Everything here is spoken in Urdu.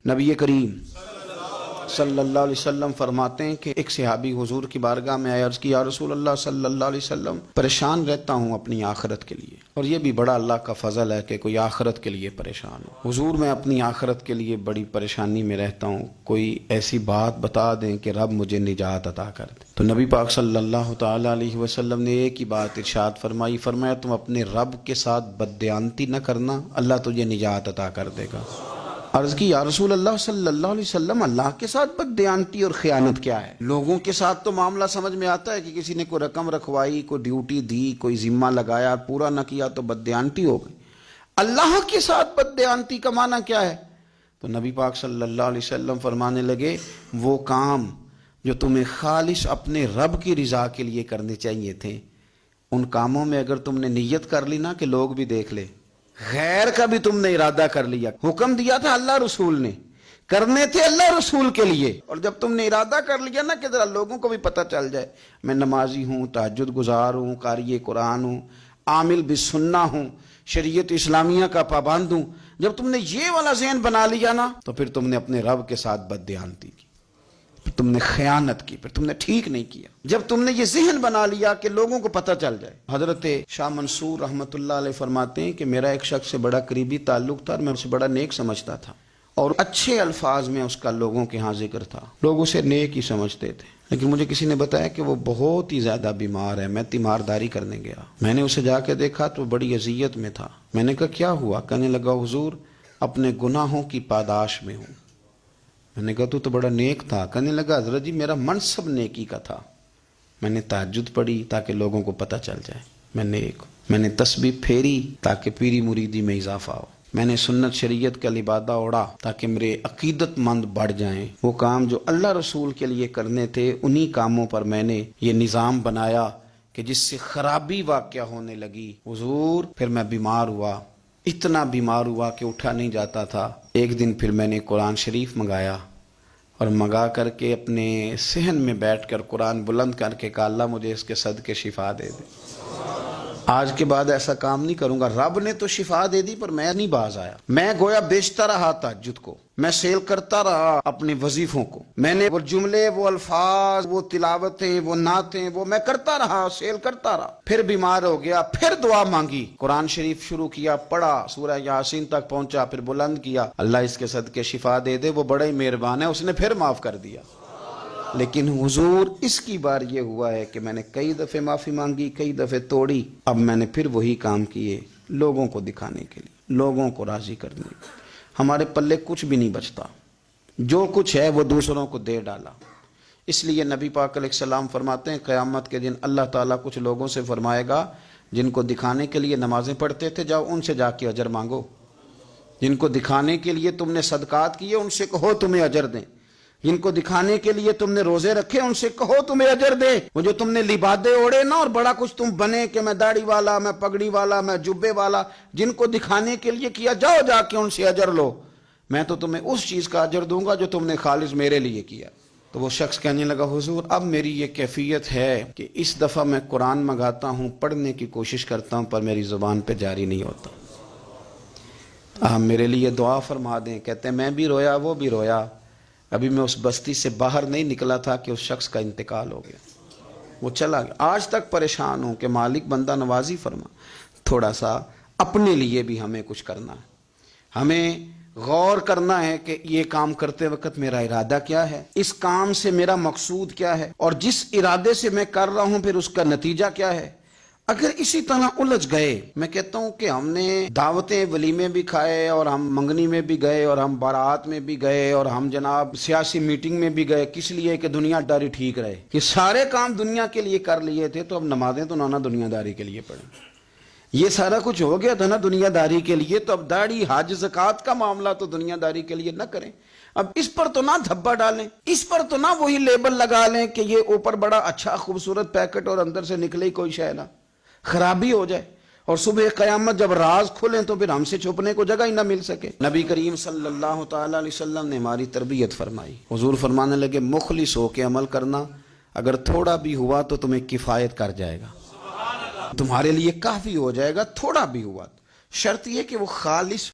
نبی کریم صلی اللہ علیہ وسلم فرماتے ہیں کہ ایک صحابی حضور کی بارگاہ میں آیا، عرض کی یا رسول اللہ صلی اللہ علیہ وسلم پریشان رہتا ہوں اپنی آخرت کے لیے، اور یہ بھی بڑا اللہ کا فضل ہے کہ کوئی آخرت کے لیے پریشان ہو۔ حضور میں اپنی آخرت کے لیے بڑی پریشانی میں رہتا ہوں، کوئی ایسی بات بتا دیں کہ رب مجھے نجات عطا کر دے۔ تو نبی پاک صلی اللہ تعالی علیہ وسلم نے ایک ہی بات ارشاد فرمائی، فرمایا تم اپنے رب کے ساتھ بددیانتی نہ کرنا، اللہ تجھے نجات عطا کر دے گا۔ عرض کی یا رسول اللہ صلی اللہ علیہ وسلم اللہ کے ساتھ بددیانتی اور خیانت کیا ہے؟ لوگوں کے ساتھ تو معاملہ سمجھ میں آتا ہے کہ کسی نے کوئی رقم رکھوائی، کوئی ڈیوٹی دی، کوئی ذمہ لگایا، پورا نہ کیا تو بددیانتی ہو گئی۔ اللہ کے ساتھ بددیانتی کا معنی کیا ہے؟ تو نبی پاک صلی اللہ علیہ وسلم فرمانے لگے وہ کام جو تمہیں خالص اپنے رب کی رضا کے لیے کرنے چاہیے تھے، ان کاموں میں اگر تم نے نیت کر لی نا کہ لوگ بھی دیکھ لے، غیر کا بھی تم نے ارادہ کر لیا، حکم دیا تھا اللہ رسول نے، کرنے تھے اللہ رسول کے لیے، اور جب تم نے ارادہ کر لیا نا کہ ذرا لوگوں کو بھی پتہ چل جائے میں نمازی ہوں، تہجد گزار ہوں، قاری قرآن ہوں، عامل بالسنہ ہوں، شریعت اسلامیہ کا پابند ہوں، جب تم نے یہ والا ذہن بنا لیا نا تو پھر تم نے اپنے رب کے ساتھ بددیانتی کی، پھر تم نے خیانت کی، پھر تم نے ٹھیک نہیں کیا۔ جب تم نے یہ ذہن بنا لیا کہ لوگوں کو پتہ چل جائے۔ حضرت شاہ منصور رحمۃ اللہ علیہ فرماتے ہیں کہ میرا ایک شخص سے بڑا قریبی تعلق تھا اور میں اسے بڑا نیک سمجھتا تھا، اور اچھے الفاظ میں اس کا لوگوں کے ہاں ذکر تھا، لوگ اسے نیک ہی سمجھتے تھے، لیکن مجھے کسی نے بتایا کہ وہ بہت ہی زیادہ بیمار ہے۔ میں تیمارداری کرنے گیا، میں نے اسے جا کے دیکھا تو بڑی اذیت میں تھا۔ میں نے کہا کیا ہوا؟ کہنے لگا حضور اپنے گناہوں کی پاداش میں ہوں۔ میں نے کہا تو بڑا نیک تھا۔ کہنے لگا حضرت جی میرا منصب نیکی کا تھا، میں نے تہجد پڑھی تاکہ لوگوں کو پتہ چل جائے میں نیک ہوں، میں نے تسبیح پھیری تاکہ پیری مریدی میں اضافہ ہو، میں نے سنت شریعت کا لبادہ اوڑھا تاکہ میرے عقیدت مند بڑھ جائیں۔ وہ کام جو اللہ رسول کے لیے کرنے تھے انہی کاموں پر میں نے یہ نظام بنایا کہ جس سے خرابی واقع ہونے لگی۔ حضور پھر میں بیمار ہوا، اتنا بیمار ہوا کہ اٹھا نہیں جاتا تھا۔ ایک دن پھر میں نے قرآن شریف منگایا اور منگا کر کے اپنے صحن میں بیٹھ کر قرآن بلند کر کے کہا اللہ مجھے اس کے صدقے شفا دے دے۔ آج کے بعد ایسا کام نہیں کروں گا۔ رب نے تو شفا دے دی پر میں نہیں باز آیا، میں گویا بیچتا رہا تہجد کو، میں سیل کرتا رہا اپنے وظیفوں کو، میں نے وہ جملے، وہ الفاظ، وہ تلاوتیں، وہ نعتیں وہ میں کرتا رہا، سیل کرتا رہا۔ پھر بیمار ہو گیا، پھر دعا مانگی، قرآن شریف شروع کیا، پڑھا، سورہ یاسین تک پہنچا، پھر بلند کیا، اللہ اس کے صدقے شفا دے دے، وہ بڑا ہی مہربان ہے، اس نے پھر معاف کر دیا۔ لیکن حضور اس کی بار یہ ہوا ہے کہ میں نے کئی دفعے معافی مانگی، کئی دفعے توڑی، اب میں نے پھر وہی کام کیے لوگوں کو دکھانے کے لیے، لوگوں کو راضی کرنے کے لیے۔ ہمارے پلے کچھ بھی نہیں بچتا، جو کچھ ہے وہ دوسروں کو دے ڈالا۔ اس لیے نبی پاک علیہ السلام فرماتے ہیں قیامت کے دن اللہ تعالیٰ کچھ لوگوں سے فرمائے گا جن کو دکھانے کے لیے نمازیں پڑھتے تھے جاؤ ان سے جا کے اجر مانگو، جن کو دکھانے کے لیے تم نے صدقات کیے ان سے کہو تمہیں اجر دیں، جن کو دکھانے کے لیے تم نے روزے رکھے ان سے کہو تمہیں اجر دے۔ وہ جو تم نے لبادے اوڑے نا اور بڑا کچھ تم بنے کہ میں داڑھی والا، میں پگڑی والا، میں جبے والا، جن کو دکھانے کے لیے کیا جاؤ جا کے ان سے اجر لو، میں تو تمہیں اس چیز کا اجر دوں گا جو تم نے خالص میرے لیے کیا۔ تو وہ شخص کہنے لگا حضور اب میری یہ کیفیت ہے کہ اس دفعہ میں قرآن منگاتا ہوں، پڑھنے کی کوشش کرتا ہوں پر میری زبان پہ جاری نہیں ہوتا، آپ میرے لیے دعا فرما دیں۔ کہتے ہیں میں بھی رویا، وہ بھی رویا، ابھی میں اس بستی سے باہر نہیں نکلا تھا کہ اس شخص کا انتقال ہو گیا، وہ چلا گیا۔ آج تک پریشان ہوں کہ مالک بندہ نوازی فرما، تھوڑا سا اپنے لیے بھی ہمیں کچھ کرنا ہے، ہمیں غور کرنا ہے کہ یہ کام کرتے وقت میرا ارادہ کیا ہے، اس کام سے میرا مقصود کیا ہے، اور جس ارادے سے میں کر رہا ہوں پھر اس کا نتیجہ کیا ہے۔ اگر اسی طرح الجھ گئے، میں کہتا ہوں کہ ہم نے دعوتیں ولیمے بھی کھائے اور ہم منگنی میں بھی گئے اور ہم بارات میں بھی گئے اور ہم جناب سیاسی میٹنگ میں بھی گئے، کس لیے کہ دنیا داری ٹھیک رہے، یہ سارے کام دنیا کے لیے کر لیے تھے تو اب نمازیں تو نانا دنیا داری کے لیے پڑھیں، یہ سارا کچھ ہو گیا تھا نا دنیا داری کے لیے، تو اب داڑھی حج زکوٰۃ کا معاملہ تو دنیا داری کے لیے نہ کریں۔ اب اس پر تو نہ دھبا ڈالیں، اس پر تو نہ وہی لیبل لگا لیں کہ یہ اوپر بڑا اچھا خوبصورت پیکٹ اور اندر سے نکلے ہی کوئی شے نہ، خرابی ہو جائے اور صبح قیامت جب راز کھلیں تو پھر ہم سے چھپنے کو جگہ ہی نہ مل سکے۔ نبی کریم صلی اللہ تعالی علیہ وسلم نے ہماری تربیت فرمائی، حضور فرمانے لگے مخلص ہو کے عمل کرنا، اگر تھوڑا بھی ہوا تو تمہیں کفایت کر جائے گا، تمہارے لیے کافی ہو جائے گا، تھوڑا بھی ہوا، شرط یہ کہ وہ خالص